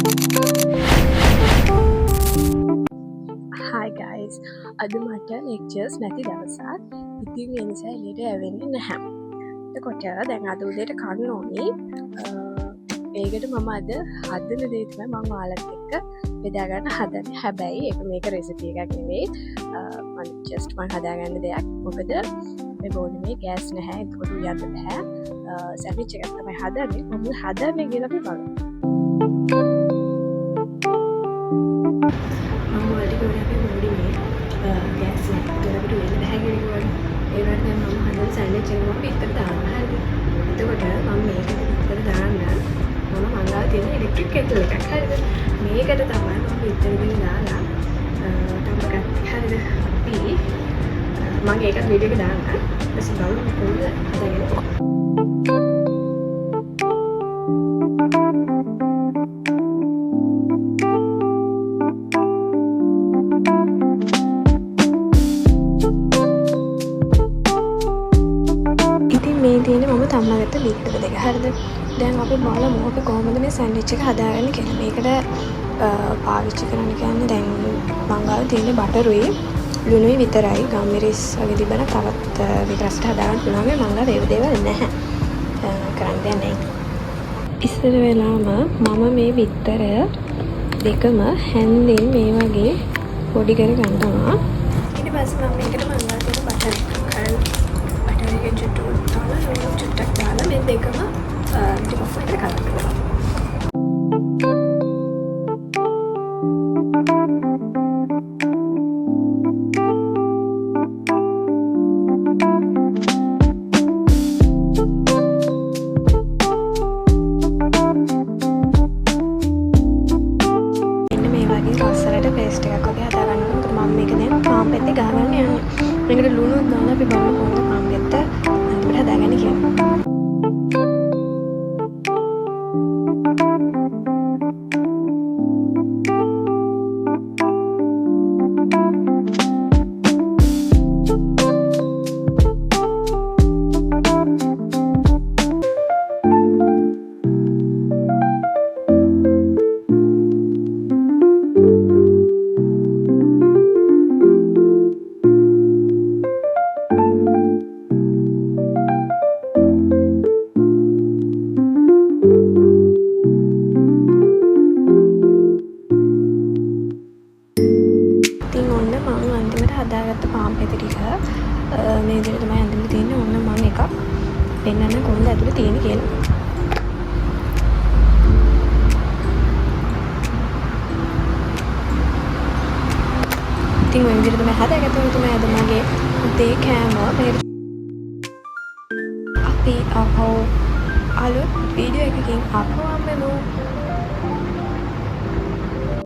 Hi guys, අද මට lectures නැති දවසක්. ඉතින් ඒ නිසා එළියට ඇවෙන්නේ නැහැ. එතකොට දැන් අද උදේට කන්න ඕනේ. ඒකට මම අද හදන දේ තමයි මම ඔයාලත් එක්ක බෙදා ගන්න හදන්නේ. හැබැයි ඒක මේක රෙසිපි එකක් නෙවෙයි. මම just හදාගන්න දෙයක්. මොකද මේ බෝඩේ ගෑස් නැහැ. එතකොට උයන්න බෑ. සෑන්ඩ්විච් එකක් තමයි හදන්නේ. මම හදන්නේ කියලා අපි බලමු. ගෑස් කරකට වෙන්න බැහැ කියලා ඒවට දැන් මම හදන සෑන්ඩ්විච් එක මම පිටට දානවා හරිද. එතකොට මම මේක පිටට දාන්න මම මංගාව තියෙන ඉලෙක්ට්‍රික් කෙටල් එකක් හරිද. මේකට තමයි මම පිටට දාලා තම්බ ගන්න හරිද. අපි මම ඒකත් වීඩියෝ එක දාන්න. ඊට පස්සේ බලමු කොහොමද හදාගන්නේ. මේ තියෙන්නේ මම තම්මාගත්ත බීටර් දෙක හරිද. දැන් අපි බලමු අපි කොහොමද මේ සෑන්ඩ්විච් එක හදාගන්නේ කියලා. මේකට පාවිච්චි කරන්න කියන්නේ දැන් මංගාව තියෙන්නේ බටරුයි ලුණුයි විතරයි. ගම්මිරිස් වගේ තිබ්බනම් තවත් විතරට හදාගන්න පුළුවන්. මේ මංගාව ඒ දේවල් නැහැ. කරන්න දෙයක් නැහැ. ඉස්සර වෙලාම මම මේ විතර දෙකම හැන්දෙන් මේ වගේ පොඩි කර ගන්නවා. ඊට පස්සේ මම මේකට මංගාව තියෙන බටර් කරලා චුට්ටක් දාලා මේ දෙකම ටික ඔෆ් එකට කරලා මෙන්න මේ වගේ ලස්සනට පේස්ට් එකක් වගේ හදා ගන්න ඕනේ. මම මේක දැන් පාන් පෙත්තේ ගහගන්න යන්නේ. මේකට ලුණුත් දාලා අපි බලමු කොහොමද පාන් පෙත්ත අනිත් හදාගන්නේ කියලා. හදාගත්ත පාන් පෙත ටික මේ විදිහට තමයි අඳින්න තියෙන්නේ. ඔන්න මම එකක් පෙන්නන්න කොහොමද ඇතුලේ තියෙන්නේ කියලා. ඉතින් මේ විදිහට තමයි හදාගත්තේ. තමයි අද මගේ උදේ කෑම. අපි අලුත් වීඩියෝ එකකින් අපව හම්බෙමු.